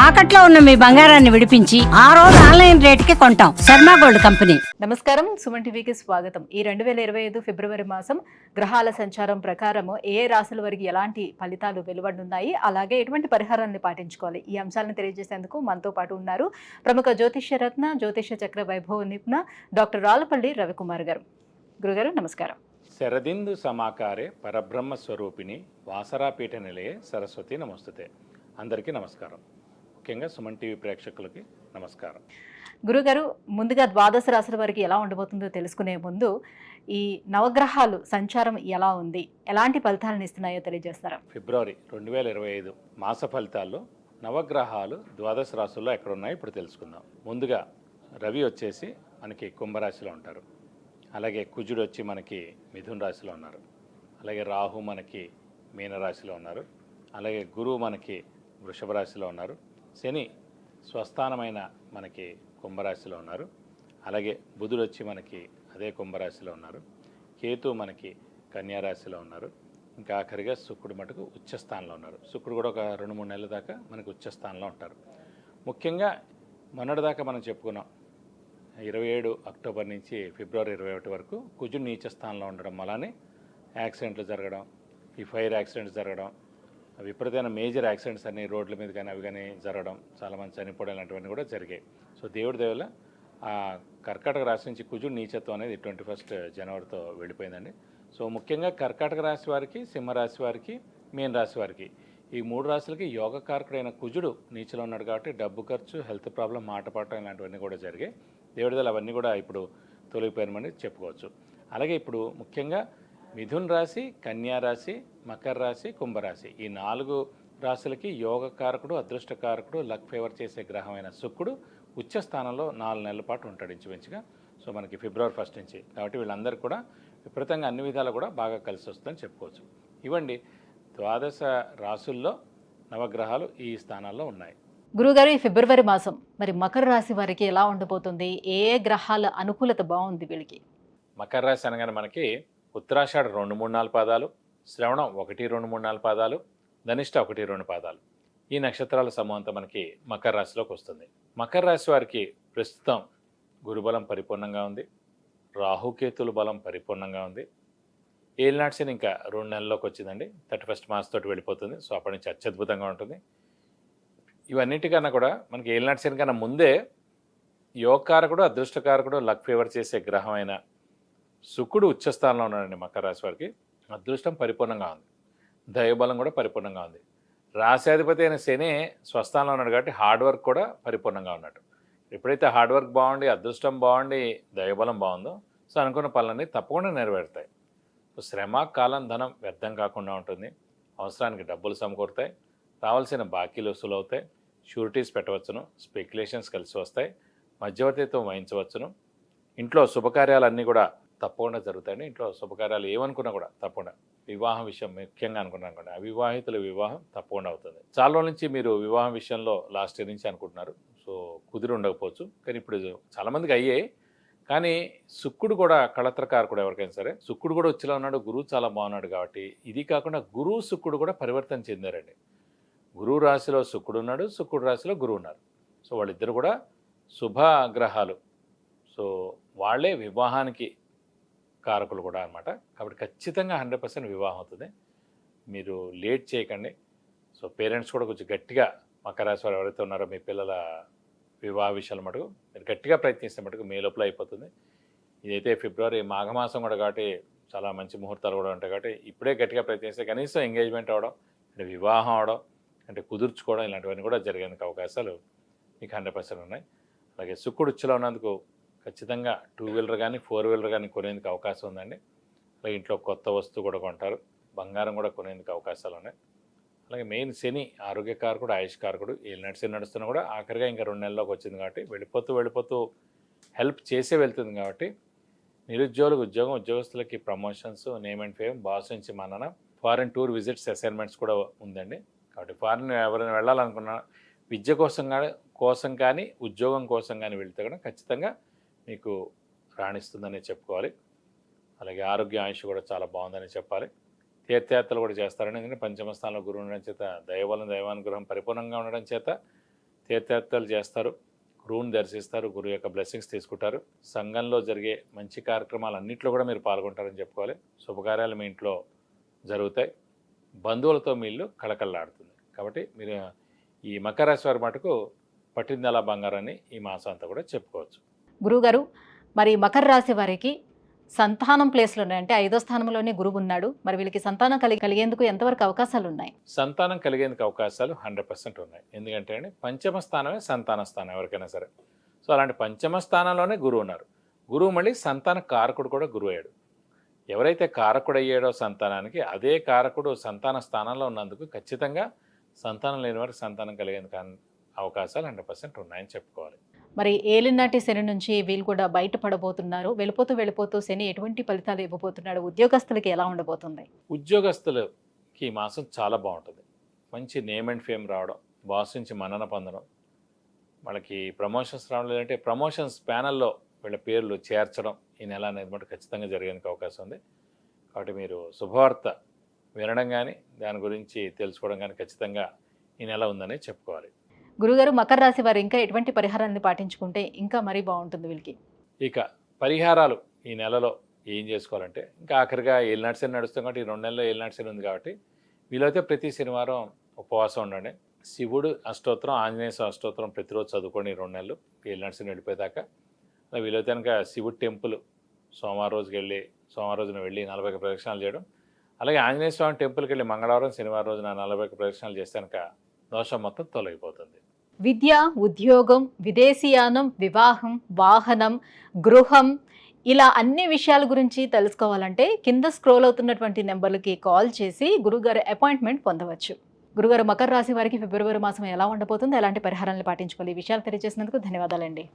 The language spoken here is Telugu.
తాకట్లో ఉన్న మీ బంగారాన్ని విడిపించి ఆ రోజు ఆన్లైన్ రేటుకి కొంటాం. Sharma gold company. నమస్కారం, సుమన్ టీవీకి స్వాగతం. ఈ 2025 ఫిబ్రవరి మాసం గ్రహాల సంచారం ప్రకారం ఏ రాశుల వారికి ఎలాంటి ఫలితాలు వెలువడనున్నాయి, అలాగే ఎటువంటి పరిహారాన్ని పాటించుకోవాలి, ఈ అంశాలను తెలియజేసేందుకు మనతో పాటు ఉన్నారు ప్రముఖ జ్యోతిష్య రత్న జ్యోతిష్య చక్ర వైభవ నిపుణ డాక్టర్ రాళ్లపల్లి రవికుమార్ గారు. గురుగారు నమస్కారం. శరదిందు సమాకారే పరబ్రహ్మ స్వరూపిణి వాసరాపీఠ నిలయే సరస్వతి నమస్తుతే. అందరికీ నమస్కారం. ముఖ్యంగా సుమన్ టీవీ ప్రేక్షకులకి నమస్కారం. గురుగారు, ముందుగా ద్వాదశ రాశుల వారికి ఎలా ఉండబోతుందో తెలుసుకునే ముందు ఈ నవగ్రహాలు సంచారం ఎలా ఉంది, ఎలాంటి ఫలితాలను ఇస్తున్నాయో తెలియజేస్తారా? ఫిబ్రవరి 2025 మాస ఫలితాల్లో నవగ్రహాలు ద్వాదశ రాశుల్లో ఎక్కడున్నాయో ఇప్పుడు తెలుసుకుందాం. ముందుగా రవి వచ్చేసి మనకి కుంభరాశిలో ఉంటారు. అలాగే కుజుడు వచ్చి మనకి మిథున రాశిలో ఉన్నారు. అలాగే రాహు మనకి మీనరాశిలో ఉన్నారు. అలాగే గురువు మనకి వృషభ రాశిలో ఉన్నారు. శని స్వస్థానమైన మనకి కుంభరాశిలో ఉన్నారు. అలాగే బుధుడు వచ్చి మనకి అదే కుంభరాశిలో ఉన్నారు. కేతు మనకి కన్యారాశిలో ఉన్నారు. ఇంకా ఆఖరిగా శుక్రుడు మటుకు ఉచ్చస్థానంలో ఉన్నారు. శుక్రుడు కూడా ఒక 2-3 నెలల దాకా మనకి ఉచ్చస్థానంలో ఉంటారు. ముఖ్యంగా మొన్నటిదాకా మనం చెప్పుకున్నాం 27 అక్టోబర్ నుంచి ఫిబ్రవరి 21 వరకు కుజుడు నీచ స్థానంలో ఉండడం వల్లనే యాక్సిడెంట్లు జరగడం, ఈ ఫైర్ యాక్సిడెంట్స్ జరగడం, విపరీతమైన మేజర్ యాక్సిడెంట్స్ అన్ని రోడ్ల మీద కానీ అవి కానీ జరగడం, చాలామంది చనిపోవడం లాంటివన్నీ కూడా జరిగాయి. సో దేవుడి దేవల్ల ఆ కర్కాటక రాశి నుంచి కుజుడు నీచత్వం అనేది 21 జనవరితో వెళ్ళిపోయిందండి. సో ముఖ్యంగా కర్కాటక రాశి వారికి, సింహరాశి వారికి, మీన రాశి వారికి ఈ 3 రాశులకి యోగకారకుడైన కుజుడు నీచలో ఉన్నాడు కాబట్టి డబ్బు ఖర్చు, హెల్త్ ప్రాబ్లం, మాట పడటం ఇలాంటివన్నీ కూడా జరిగాయి. దేవుడిదలు అవన్నీ కూడా ఇప్పుడు తొలగిపోయినమని చెప్పుకోవచ్చు. అలాగే ఇప్పుడు ముఖ్యంగా మిథున్ రాశి, కన్యా రాశి, మకర రాశి, కుంభరాశి ఈ 4 రాశులకి యోగకారకుడు, అదృష్టకారకుడు, లక్ ఫేవర్ చేసే గ్రహమైన శుక్రుడు ఉచ్చ స్థానంలో 4 నెలల పాటు ఉంటాడు ఇంచుమించుగా. సో మనకి ఫిబ్రవరి 1 నుంచి. కాబట్టి వీళ్ళందరూ కూడా విపరీతంగా అన్ని విధాలు కూడా బాగా కలిసి వస్తుందని చెప్పుకోవచ్చు. ఇవ్వండి ద్వాదశ రాశుల్లో నవగ్రహాలు ఈ స్థానాల్లో ఉన్నాయి. గురుగారు, ఈ ఫిబ్రవరి మాసం మరి మకర రాశి వారికి ఎలా ఉండబోతుంది? ఏ గ్రహాల అనుకూలత బాగుంది వీళ్ళకి? మకర రాశి అనగానే మనకి ఉత్తరాషాఢ 2, 3, 4 పాదాలు, శ్రవణం 1, 2, 3, 4 పాదాలు, ధనిష్ట 1, 2 పాదాలు, ఈ నక్షత్రాల సమూహంతో మనకి మకర రాశిలోకి వస్తుంది. మకర రాశి వారికి ప్రస్తుతం గురుబలం పరిపూర్ణంగా ఉంది. రాహుకేతుల బలం పరిపూర్ణంగా ఉంది. ఏలినాటి శని ఇంకా 2 నెలల్లోకి వచ్చిందండి. 31 మార్చ్ తోటి వెళ్ళిపోతుంది. సో అప్పటి నుంచి అత్యద్భుతంగా ఉంటుంది. ఇవన్నిటికన్నా కూడా మనకి ఏలినాటి శని కన్నా ముందే యోగకారకుడు, అదృష్టకారకుడు, లక్ ఫేవర్ చేసే గ్రహం అయిన శుక్రుడు ఉచ్చస్థానంలో ఉన్నాడండి. మకర రాశి వారికి అదృష్టం పరిపూర్ణంగా ఉంది. దైవబలం కూడా పరిపూర్ణంగా ఉంది. రాశాధిపతి అయిన శని స్వస్థానంలో ఉన్నాడు కాబట్టి హార్డ్ వర్క్ కూడా పరిపూర్ణంగా ఉన్నట్టు. ఎప్పుడైతే హార్డ్ వర్క్ బాగుండి, అదృష్టం బాగుండి, దైవబలం బాగుందో సో అనుకున్న పనులన్నీ తప్పకుండా నెరవేరుతాయి. సో శ్రమ, కాలం, ధనం వ్యర్థం కాకుండా ఉంటుంది. అవసరానికి డబ్బులు సమకూరుతాయి. రావాల్సిన బాకీలు వసూలు అవుతాయి. షూరిటీస్ పెట్టవచ్చును. స్పెక్యులేషన్స్ కలిసి వస్తాయి. మధ్యవర్తిత్వం వహించవచ్చును. ఇంట్లో శుభకార్యాలన్నీ కూడా తప్పకుండా జరుగుతాయండి. ఇంట్లో శుభకార్యాలు ఏమనుకున్నా కూడా తప్పకుండా, వివాహం విషయం ముఖ్యంగా అనుకున్నాను అనుకోండి, అవివాహితుల వివాహం తప్పకుండా అవుతుంది. చాలా రోజుల నుంచి మీరు వివాహం విషయంలో లాస్ట్ ఇయర్ నుంచి అనుకుంటున్నారు. సో కుదిరి ఉండకపోవచ్చు, కానీ ఇప్పుడు చాలామందికి అయ్యాయి. కానీ శుక్రుడు కూడా కళత్రకారకుడు ఎవరికైనా సరే. శుక్రుడు కూడా వచ్చేలా ఉన్నాడు. గురువు చాలా బాగున్నాడు కాబట్టి ఇది కాకుండా గురువు శుక్రుడు కూడా పరివర్తన చెందారండి. గురువు రాశిలో శుక్రుడు ఉన్నాడు, శుక్రుడు రాశిలో గురువు ఉన్నారు. సో వాళ్ళిద్దరు కూడా శుభగ్రహాలు. సో వాళ్ళే వివాహానికి కారకులు కూడా అనమాట. కాబట్టి ఖచ్చితంగా 100% వివాహం అవుతుంది. మీరు లేట్ చేయకండి. సో పేరెంట్స్ కూడా కొంచెం గట్టిగా, మకర రాశి వారు ఎవరైతే ఉన్నారో మీ పిల్లల వివాహ విషయాలు మటుకు మీరు గట్టిగా ప్రయత్నిస్తే మటుకు మే లోపల అయిపోతుంది. ఇదైతే ఫిబ్రవరి మాఘమాసం కూడా కాబట్టి చాలా మంచి ముహూర్తాలు కూడా ఉంటాయి కాబట్టి ఇప్పుడే గట్టిగా ప్రయత్నిస్తే కనీసం ఎంగేజ్మెంట్ అవడం, అంటే వివాహం అవడం, అంటే కుదుర్చుకోవడం ఇలాంటివన్నీ కూడా జరిగేందుకు అవకాశాలు మీకు 100% ఉన్నాయి. అలాగే శుక్రుడు ఉచ్చులో ఉన్నందుకు ఖచ్చితంగా 2 వీలర్ కానీ 4 వీలర్ కానీ కొనేందుకు అవకాశం ఉందండి. అలాగే ఇంట్లో కొత్త వస్తువు కూడా కొంటారు. బంగారం కూడా కొనేందుకు అవకాశాలు ఉన్నాయి. అలాగే మెయిన్ శని ఆరోగ్యకారకుడు, ఆయుష్కారకుడు. ఏలినాటి శని నడుస్తున్నా కూడా ఆఖరిగా ఇంకా 2 నెలల్లోకి వచ్చింది కాబట్టి వెళ్ళిపోతూ హెల్ప్ చేసే వెళ్తుంది కాబట్టి నిరుద్యోగులకు ఉద్యోగం, ఉద్యోగస్తులకి promotions, name and fame, boss నుంచి మన్నన, ఫారిన్ టూర్ విజిట్స్, అసైన్మెంట్స్ కూడా ఉందండి. కాబట్టి ఫారిన్ ఎవరైనా వెళ్ళాలనుకున్నా విద్య కోసం కానీ ఉద్యోగం కోసం కానీ వెళ్తే కూడా ఖచ్చితంగా మీకు రాణిస్తుందని చెప్పుకోవాలి. అలాగే ఆరోగ్య ఆయుష్ కూడా చాలా బాగుందని చెప్పాలి. తీర్థయాత్రలు కూడా చేస్తారని, ఎందుకంటే పంచమ స్థానంలో గురువు ఉండడం చేత దైవబలం, దైవానుగ్రహం పరిపూర్ణంగా ఉండడం చేత తీర్థయాత్రలు చేస్తారు, గురువుని దర్శిస్తారు, గురువు యొక్క బ్లెస్సింగ్స్ తీసుకుంటారు. సంఘంలో జరిగే మంచి కార్యక్రమాలు అన్నింటిలో కూడా మీరు పాల్గొంటారని చెప్పుకోవాలి. శుభకార్యాలు మీ ఇంట్లో జరుగుతాయి, బంధువులతో మీ ఇల్లు కళకళలాడుతుంది. కాబట్టి మీరు ఈ మకర రాశి వారి మటుకు పట్టిందలా బంగారాన్ని ఈ మాసం అంతా కూడా చెప్పుకోవచ్చు. గురువుగారు, మరి మకర రాశి వారికి సంతానం ప్లేస్లో ఉన్నాయి, అంటే 5వ స్థానంలోనే గురువు ఉన్నాడు. మరి వీళ్ళకి సంతానం కలిగేందుకు ఎంతవరకు అవకాశాలు ఉన్నాయి? సంతానం కలిగేందుకు అవకాశాలు 100% ఉన్నాయి. ఎందుకంటే అండి పంచమ స్థానమే సంతాన స్థానం ఎవరికైనా సరే. సో అలాంటి పంచమ స్థానంలోనే గురువు ఉన్నారు. గురువు మళ్ళీ సంతాన కారకుడు కూడా గురువు అయ్యాడు. ఎవరైతే కారకుడు అయ్యాడో సంతానానికి, అదే కారకుడు సంతాన స్థానంలో ఉన్నందుకు ఖచ్చితంగా సంతానం లేని వారికి సంతానం కలిగేందుకు అవకాశాలు 100% ఉన్నాయని చెప్పుకోవాలి. మరి ఏలినాటి శని నుంచి వీళ్ళు కూడా బయటపడబోతున్నారు. వెళ్ళిపోతూ శని ఎటువంటి ఫలితాలు ఇవ్వబోతున్నాడు? ఉద్యోగస్తులకి ఎలా ఉండబోతుంది? ఉద్యోగస్తులకి ఈ మాసం చాలా బాగుంటుంది. మంచి నేమ్ అండ్ ఫేమ్ రావడం, బాస్ నుంచి మన్నన పొందడం, వాళ్ళకి ప్రమోషన్స్ రావడం, లేదంటే ప్రమోషన్స్ ప్యానల్లో వీళ్ళ పేర్లు చేర్చడం ఈ నెల అనేది మటు ఖచ్చితంగా జరిగేందుకు అవకాశం ఉంది. కాబట్టి మీరు శుభవార్త వినడం కానీ దాని గురించి తెలుసుకోవడం కానీ ఖచ్చితంగా ఈ నెల ఉందని చెప్పుకోవాలి. గురుగారు, మకర రాశి వారు ఇంకా ఎటువంటి పరిహారాన్ని పాటించుకుంటే ఇంకా మరీ బాగుంటుంది వీళ్ళకి? ఇక పరిహారాలు ఈ నెలలో ఏం చేసుకోవాలంటే, ఇంకా ఆఖరిగా ఏలినాటి శని నడుస్తుంది కాబట్టి ఈ 2 నెలల్లో ఏలినాటి శని ఉంది కాబట్టి వీలైతే ప్రతి శనివారం ఉపవాసం ఉండండి. శివుడు అష్టోత్తరం, ఆంజనేయ అష్టోత్తరం ప్రతిరోజు చదువుకోండి 2 నెలలు ఏలినాటి శని వెళ్ళిపోయేదాకా. అలా వీలైతే కనుక శివుడు టెంపుల్ సోమవారం రోజున వెళ్ళి 41 ప్రదక్షిణాలు చేయడం, అలాగే ఆంజనేయ స్వామి టెంపుల్కి వెళ్ళి మంగళవారం శనివారం రోజున 41 ప్రదక్షిణాలు చేస్తే కనుక దోషం మొత్తం తొలగిపోతుంది. విద్య, ఉద్యోగం, విదేశీయానం, వివాహం, వాహనం, గృహం, ఇలా అన్ని విషయాల గురించి తెలుసుకోవాలంటే కింద స్క్రోల్ అవుతున్నటువంటి నెంబర్లకి కాల్ చేసి గురుగారు అపాయింట్మెంట్ పొందవచ్చు. గురుగారు, మకర రాశి వారికి ఫిబ్రవరి మాసం ఎలా ఉండబోతుంది, ఎలాంటి పరిహారాలను పాటించుకోవాలి, ఈ విషయాలు తెలియజేసినందుకు ధన్యవాదాలండి.